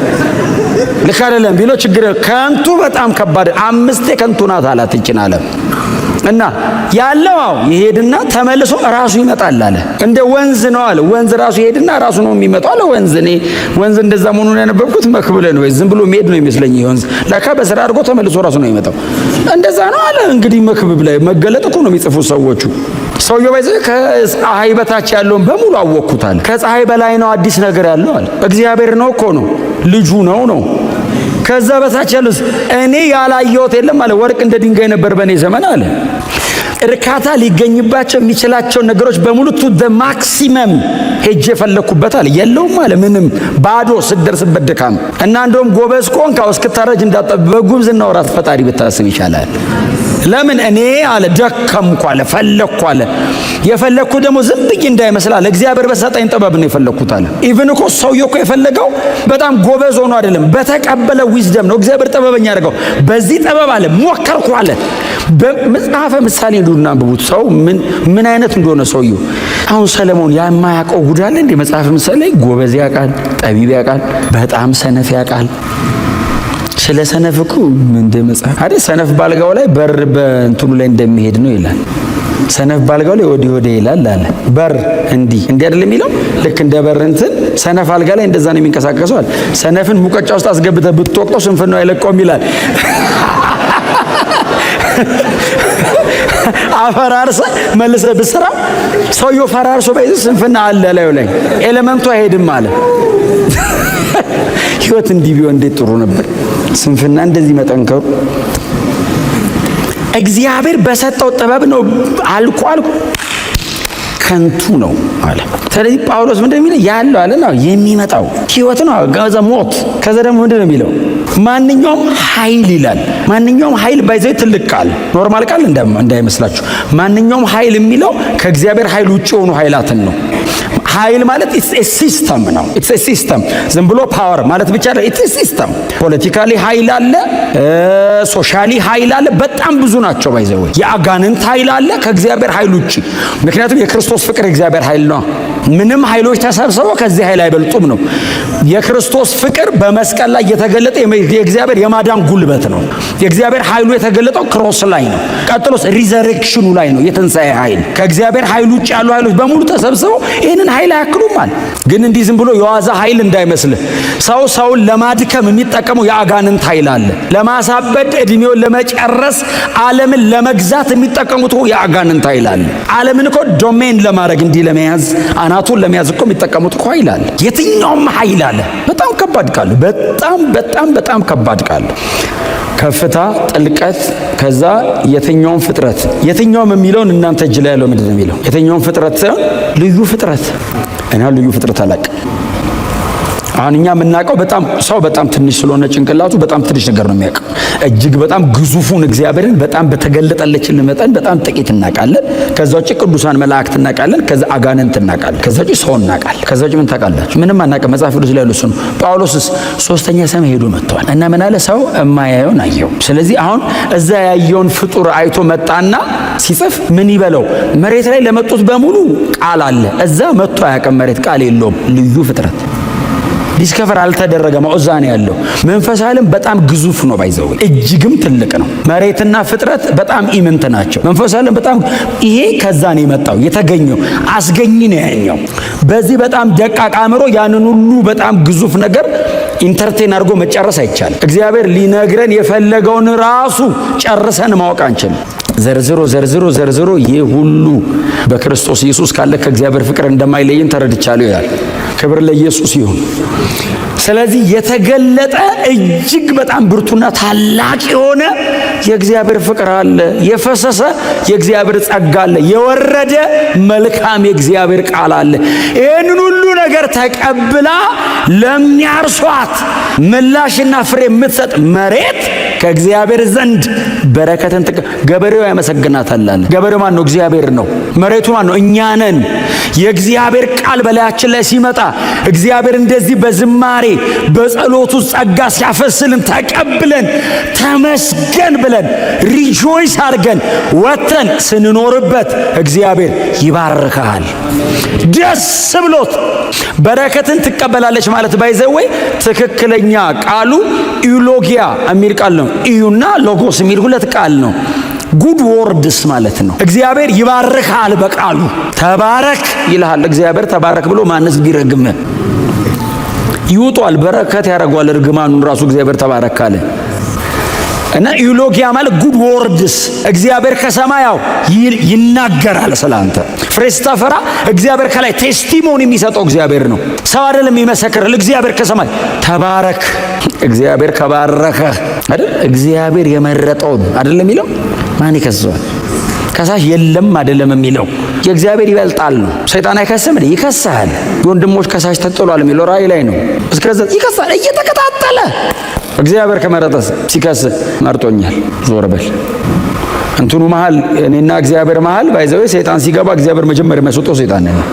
ልክ አይደለም ቢሎ ችግር ከንቱ በጣም ከባድ 5 ከንቱ ናት አላት ይችን ዓለም እና ያለው ይሄድና ተመልሶ ራሱ ይመጣል አለ። እንደ ወንዝ ነው አለ። ወንዝ ራሱ ይሄድና ራሱ ነው የሚመጣው አለ። ወንዝ እንደዛ መሆኑን ያነበብኩት መክብለ ነው። ዝም ብሎ ሜድ ነው ይመስለኝ። ወንዝ ለካ በስራ አድርጎ ተመልሶ ራሱ ነው የሚመጣው። እንደዛ ነው አለ። እንግዲህ መክብብ ላይ መገለጥ እኮ ነው የሚጽፉት ሰዎቹ። ሰውየው ባይዘው ከፀሐይ በታች ያለውን በሙሉ አወቅኩታል። ከፀሐይ በላይ ነው አዲስ ነገር ያለው አለ። እግዚአብሔር ነው እኮ ነው ልጁ ነው። ከዛ በታች ያሉት እኔ ያላየሁት የለም አለ። ወርቅ እንደ ድንጋይ ነበር በእኔ ዘመን አለ። እርካታ ሊገኝባቸው የሚችላቸው ነገሮች በሙሉ ቱ ዘ ማክሲመም ሄጄ ፈለኩበት አለ። የለውም አለ ምንም ባዶ ስትደርስበት ድካም እና እንደውም ጎበዝ ከሆንክ እስክታረጅ በጉብዝና ወራት ፈጣሪ ብታስብ ይሻላል። ለምን እኔ አለ ደከምኩ አለ ፈለኩ አለ። የፈለኩ ደግሞ ዝም ብዬ እንዳይመስል አለ እግዚአብሔር በሰጠኝ ጥበብ ነው የፈለኩት አለ። ኢቭን እኮ ሰውየው እኮ የፈለገው በጣም ጎበዝ ሆኖ አይደለም፣ በተቀበለ ዊዝደም ነው እግዚአብሔር ጥበበኛ ያደርገው። በዚህ ጥበብ አለ ሞከርኩ አለ። በመጽሐፈ ምሳሌ ዱና አንብቡት ሰው ምን አይነት እንደሆነ ሰውየው። አሁን ሰለሞን የማያውቀው ጉድ አለ እንደ መጽሐፈ ምሳሌ ጎበዝ ያውቃል፣ ጠቢብ ያውቃል፣ በጣም ሰነፍ ያውቃል። ስለ ሰነፍ እኮ እንደ መጽሐፍ አይደል ሰነፍ ባልጋው ላይ በር በእንትኑ ላይ እንደሚሄድ ነው ይላል። ሰነፍ ባልጋው ላይ ወዲህ ይላል አለ። በር እንዲህ አይደል የሚለው ልክ እንደ በር እንትን ሰነፍ አልጋ ላይ እንደዛ ነው የሚንቀሳቀሰው አለ። ሰነፍን ሙቀጫ ውስጥ አስገብተህ ብትወቅጠው ስንፍናው አይለቀውም ይላል። አፈራርሰ መልሰህ ብትሰራ ሰውየው ፈራርሶ በይዘ ስንፍና አለ ላይ ኤሌመንቱ አይሄድም አለ። ህይወት እንዲህ ቢሆን እንዴት ጥሩ ነበር። ስንፍና እንደዚህ መጠንከሩ እግዚአብሔር በሰጠው ጥበብ ነው። አልኩ ከንቱ ነው አለ። ስለዚህ ጳውሎስ ምንድነው የሚለው ያለው አለ ነው የሚመጣው ህይወት ነው። ጋዛ ሞት ከዛ ደግሞ ምንድነው የሚለው ማንኛውም ኃይል ይላል። ማንኛውም ኃይል ባይዘይ ትልቅ ቃል ኖርማል ቃል እንዳይመስላችሁ። ማንኛውም ኃይል የሚለው ከእግዚአብሔር ኃይል ውጭ የሆኑ ኃይላትን ነው። ኃይል ማለት ኢትስ ኤ ሲስተም ነው። ኢትስ ኤ ሲስተም ዝም ብሎ ፓወር ማለት ብቻ አይደለም። ኢትስ ኤ ሲስተም ፖለቲካሊ ኃይል አለ፣ ሶሻሊ ኃይል አለ። በጣም ብዙ ናቸው። ባይዘው የአጋንንት ኃይል አለ ከእግዚአብሔር ኃይል ውጪ። ምክንያቱም የክርስቶስ ፍቅር የእግዚአብሔር ኃይል ነው። ምንም ኃይሎች ተሰብስበው ከዚህ ኃይል አይበልጡም ነው። የክርስቶስ ፍቅር በመስቀል ላይ የተገለጠ የእግዚአብሔር የማዳን ጉልበት ነው። የእግዚአብሔር ኃይሉ የተገለጠው ክሮስ ላይ ነው። ቀጥሎስ ሪዘሬክሽኑ ላይ ነው። የትንሣኤ ኃይል ከእግዚአብሔር ኃይል ውጪ ያሉ ኃይሎች በሙሉ ተሰብስበው ይህንን ኃይል አያክሉማል። ግን እንዲህ ዝም ብሎ የዋዛ ኃይል እንዳይመስልህ። ሰውን ለማድከም የሚጠቀመው የአጋንንት ኃይል አለ። ለማሳበድ እድሜውን ለመጨረስ ዓለምን ለመግዛት የሚጠቀሙት የአጋንንት ኃይል አለ። ዓለምን እኮ ዶሜን ለማድረግ እንዲህ ለመያዝ አናቱን ለመያዝ እኮ የሚጠቀሙት እኮ ኃይል አለ። የትኛውም ኃይል አለ። አለ። በጣም ከባድ ቃል፣ በጣም በጣም በጣም ከባድ ቃል። ከፍታ፣ ጥልቀት፣ ከዛ የትኛውም ፍጥረት። የትኛውም የሚለውን እናንተ እጅ ላይ ያለው ምንድን ነው የሚለው? የትኛውም ፍጥረት ሳይሆን ልዩ ፍጥረት። እና ልዩ ፍጥረት አላውቅም። አሁን እኛ የምናውቀው ሰው በጣም ትንሽ ስለሆነ ጭንቅላቱ በጣም ትንሽ ነገር ነው የሚያውቀው። እጅግ በጣም ግዙፉን እግዚአብሔርን በጣም በተገለጠለችን መጠን በጣም ጥቂት እናውቃለን። ከዛ ውጭ ቅዱሳን መላእክት እናውቃለን። ከዛ አጋንንት እናውቃለን። ከዛ ውጭ ሰው እናውቃለን። ከዛ ውጭ ምን ታውቃላችሁ? ምንም አናውቅም። መጽሐፍ ቅዱስ ላይ ያለው እሱ ነው። ጳውሎስስ 3ኛ ሰማይ ሄዶ መጥቷል እና ምን አለ? ሰው የማያየውን አየው። ስለዚህ አሁን እዛ ያየውን ፍጡር አይቶ መጣና ሲጽፍ ምን ይበለው? መሬት ላይ ለመጡት በሙሉ ቃል አለ። እዛ መጥቶ አያውቅም። መሬት ቃል የለውም። ልዩ ፍጥረት ዲስከቨር አልተደረገም። እዛ ነው ያለው። መንፈሳዊ ዓለም በጣም ግዙፍ ነው፣ ባይዘው እጅግም ትልቅ ነው። መሬትና ፍጥረት በጣም ኢምንት ናቸው። መንፈሳዊ ዓለም በጣም ይሄ ከዛ ነው የመጣው፣ የተገኘው አስገኝ ነው ያኛው። በዚህ በጣም ደቃቅ አእምሮ ያንን ሁሉ በጣም ግዙፍ ነገር ኢንተርቴን አድርጎ መጨረስ አይቻልም። እግዚአብሔር ሊነግረን የፈለገውን ራሱ ጨርሰን ማወቅ አንችልም። ዘርዝሮ ይህ ሁሉ በክርስቶስ ኢየሱስ ካለ ከእግዚአብሔር ፍቅር እንደማይለይን ተረድቻለሁ ይላል። ክብር ለኢየሱስ ይሁን። ስለዚህ የተገለጠ እጅግ በጣም ብርቱና ታላቅ የሆነ የእግዚአብሔር ፍቅር አለ። የፈሰሰ የእግዚአብሔር ጸጋ አለ። የወረደ መልካም የእግዚአብሔር ቃል አለ። ይህንን ሁሉ ነገር ተቀብላ ለሚያርሷት ምላሽና ፍሬ የምትሰጥ መሬት ከእግዚአብሔር ዘንድ በረከትን ገበሬው ያመሰግናታል። ገበሬው ማን ነው? እግዚአብሔር ነው። መሬቱ ማን ነው? እኛ ነን። የእግዚአብሔር ቃል በላያችን ላይ ሲመጣ እግዚአብሔር እንደዚህ በዝማሬ በጸሎቱ ጸጋ ሲያፈስልን ተቀብለን ተመስገን ብለን ሪጆይስ አድርገን ወጥተን ስንኖርበት እግዚአብሔር ይባርካል። ደስ ብሎት በረከትን ትቀበላለች ማለት ባይዘወይ ትክክለኛ ቃሉ ኢዩሎጊያ የሚል ቃል ነው። ኢዩና ሎጎስ የሚል ሁለት ቃል ነው። ጉድ ወርድስ ማለት ነው። እግዚአብሔር ይባርካል በቃሉ። ተባረክ ይልሃል እግዚአብሔር። ተባረክ ብሎ ማንስ ቢረግም ይውጧል፣ በረከት ያደርገዋል። እርግማኑን ራሱ እግዚአብሔር ተባረክ አለ እና ኢዩሎጊያ ማለት ጉድ ወርድስ እግዚአብሔር ከሰማያው ይናገራል ስላንተ። ፍሬ ስታፈራ እግዚአብሔር ከላይ ቴስቲሞኒ የሚሰጠው እግዚአብሔር ነው፣ ሰው አይደለም የሚመሰክርል። እግዚአብሔር ከሰማይ ተባረክ። እግዚአብሔር ከባረከ አይደል? እግዚአብሔር የመረጠውን አይደለም የሚለው። ማን ይከሰዋል? ከሳሽ የለም አይደለም የሚለው። የእግዚአብሔር ይበልጣል ነው። ሰይጣን አይከስም እንዴ? ይከሳል። የወንድሞች ከሳሽ ተጥሏል የሚለው ራእይ ላይ ነው። እስከዛ ይከሳል እየተከታተለ። እግዚአብሔር ከመረጠስ ሲከስ መርጦኛል ዞር በል እንትኑ መሃል እኔና እግዚአብሔር መሃል ባይዘው ሰይጣን ሲገባ እግዚአብሔር መጀመሪያ መስጦ ሰይጣን ነው።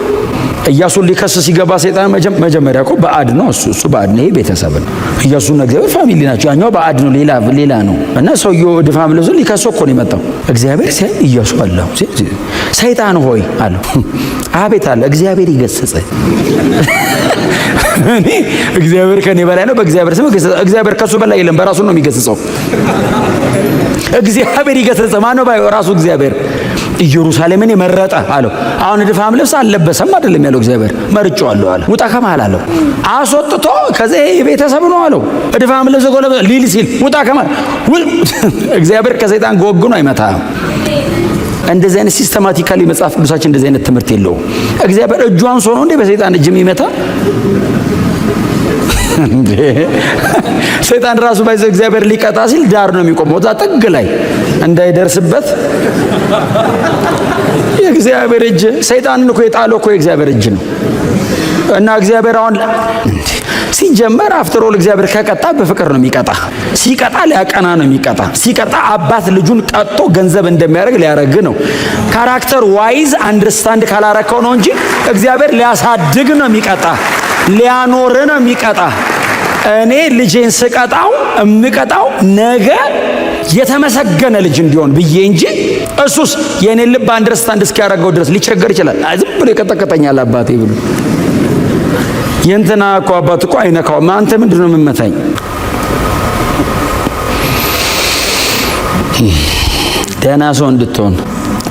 ኢያሱን ሊከስ ሲገባ ሰይጣን መጀመሪያ እኮ ባዕድ ነው። እሱ ባዕድ ነው። ይሄ ቤተሰብ ነው። ኢያሱና እግዚአብሔር ፋሚሊ ናቸው። ያኛው ባዕድ ነው፣ ሌላ ነው። እና ሰውየው ድፋም ለዞ ሊከስ እኮ ነው የመጣው። እግዚአብሔር ሲያይ ኢያሱ አለው ሰይጣን ሆይ አለው። አቤት አለ። እግዚአብሔር ይገስጽ። እኔ እግዚአብሔር ከኔ በላይ ነው። በእግዚአብሔር ስም እግዚአብሔር ከሱ በላይ የለም። በራሱ ነው የሚገስጸው። እግዚአብሔር ይገስጽ። ማን ነው ባዩ? ራሱ እግዚአብሔር። ኢየሩሳሌምን የመረጠ አለው። አሁን ድፋም ልብስ አልለበሰም አይደለም ያለው እግዚአብሔር። መርጬዋለሁ አለ። ውጣ ከመሃል አለው። አስወጥቶ ከዚህ የቤተሰብ ነው አለው። ድፋም ልብስ ጎለበ ሊል ሲል ውጣ ከመሃል። እግዚአብሔር ከሰይጣን ጎግኖ አይመታም። እንደዚህ አይነት ሲስተማቲካሊ መጽሐፍ ቅዱሳችን እንደዚህ አይነት ትምህርት የለውም። እግዚአብሔር እጁ አንሶ ነው እንዴ በሰይጣን እጅ የሚመታ? ሰይጣን ራሱ ባይዘ እግዚአብሔር ሊቀጣ ሲል ዳር ነው የሚቆመው፣ እዛ ጥግ ላይ እንዳይደርስበት። የእግዚአብሔር እጅ ሰይጣንን እኮ የጣለው እኮ የእግዚአብሔር እጅ ነው። እና እግዚአብሔር አሁን ሲጀመር አፍተር ኦል እግዚአብሔር ከቀጣ በፍቅር ነው የሚቀጣ። ሲቀጣ ሊያቀና ነው የሚቀጣ። ሲቀጣ አባት ልጁን ቀጥቶ ገንዘብ እንደሚያደርግ ሊያረግ ነው። ካራክተር ዋይዝ አንደርስታንድ ካላረከው ነው እንጂ እግዚአብሔር ሊያሳድግ ነው የሚቀጣ፣ ሊያኖር ነው የሚቀጣ። እኔ ልጄን ስቀጣው እምቀጣው ነገ የተመሰገነ ልጅ እንዲሆን ብዬ እንጂ እሱስ የኔ ልብ አንደርስታንድ እስኪያደርገው ድረስ ሊቸገር ይችላል። ዝም ብሎ ይቀጠቀጠኛል አባቴ ብሎ። የእንትና እኮ አባት እኮ አይነካውም። አንተ ምንድነው የምመታኝ? ደህና ሰው እንድትሆን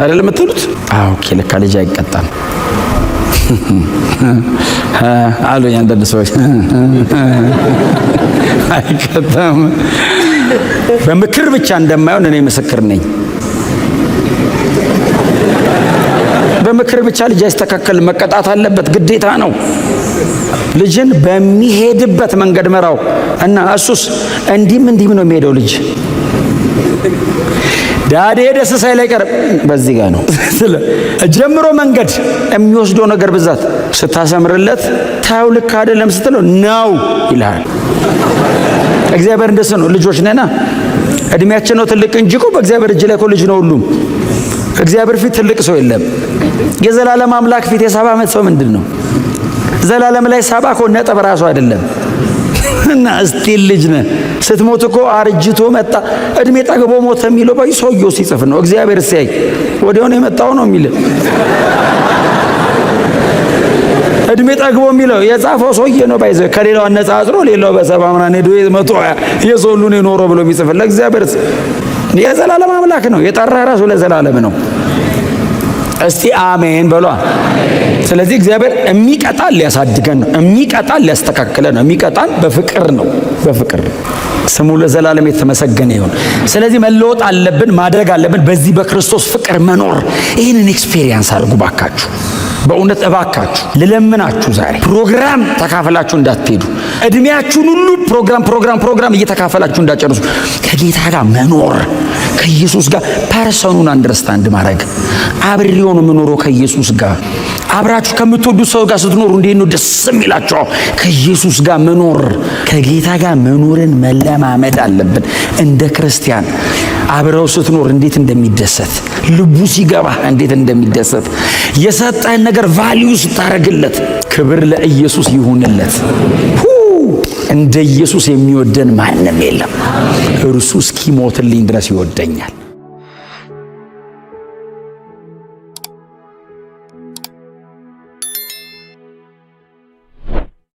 አይደለም የምትሉት? ኦኬ ለካ ልጅ አይቀጣም አሉኝ አንዳንድ ሰዎች። አይቀጣም በምክር ብቻ እንደማይሆን እኔ ምስክር ነኝ። በምክር ብቻ ልጅ አይስተካከል፣ መቀጣት አለበት፣ ግዴታ ነው። ልጅን በሚሄድበት መንገድ መራው እና እሱስ እንዲህም ነው የሚሄደው። ልጅ ዳዴ ደስ ሳይል አይቀርም። በዚህ ጋር ነው ጀምሮ መንገድ የሚወስደው ነገር ብዛት። ስታሰምርለት ታው ልክ አይደለም ስትለው ነው ይላል። እግዚአብሔር እንደሱ ነው። ልጆች ነና እድሜያችን ነው ትልቅ እንጂ እኮ በእግዚአብሔር እጅ ላይ እኮ ልጅ ነው ሁሉም። እግዚአብሔር ፊት ትልቅ ሰው የለም። የዘላለም አምላክ ፊት የ70 ዓመት ሰው ምንድን ነው? ዘላለም ላይ 70 እኮ ነጥብ ራሱ አይደለም። እና እስቲል ልጅ ነህ። ስትሞት እኮ አርጅቶ መጣ እድሜ ጠግቦ ሞተ የሚለው ባይ ሰውየው ሲጽፍ ነው። እግዚአብሔር ሲያይ ወዲያው ነው የመጣው ነው የሚል እድሜ ጠግቦ የሚለው የጻፈው ሰውዬ ነው። ባይዘ ከሌላው አነጻጽሮ ሌላው በ70 ምናምን ሄዶ 120 የሶሉን የኖረው ብሎ የሚጽፍለት እግዚአብሔር የዘላለም አምላክ ነው። የጠራ ራሱ ለዘላለም ነው። እስቲ አሜን በሏ። ስለዚህ እግዚአብሔር የሚቀጣን ሊያሳድገን ነው። የሚቀጣን ሊያስተካክለን ነው። የሚቀጣን በፍቅር ነው። በፍቅር ስሙ ለዘላለም የተመሰገነ ይሁን። ስለዚህ መለወጥ አለብን፣ ማድረግ አለብን። በዚህ በክርስቶስ ፍቅር መኖር። ይህንን ኤክስፔሪየንስ አድርጉ ባካችሁ። በእውነት እባካችሁ ልለምናችሁ፣ ዛሬ ፕሮግራም ተካፈላችሁ እንዳትሄዱ። እድሜያችሁን ሁሉ ፕሮግራም እየተካፈላችሁ እንዳጨርሱ። ከጌታ ጋር መኖር፣ ከኢየሱስ ጋር ፐርሰኑን አንደርስታንድ ማድረግ። አብሬው ነው የምኖረው ከኢየሱስ ጋር። አብራችሁ ከምትወዱት ሰው ጋር ስትኖሩ እንዴት ነው ደስ የሚላችሁ? ከኢየሱስ ጋር መኖር፣ ከጌታ ጋር መኖርን መለማመድ አለብን። እንደ ክርስቲያን አብረው ስትኖር እንዴት እንደሚደሰት ልቡ ሲገባ እንዴት እንደሚደሰት የሰጠህን ነገር ቫልዩ ስታረግለት። ክብር ለኢየሱስ ይሁንለት። እንደ ኢየሱስ የሚወደን ማንም የለም። እርሱ እስኪሞትልኝ ድረስ ይወደኛል።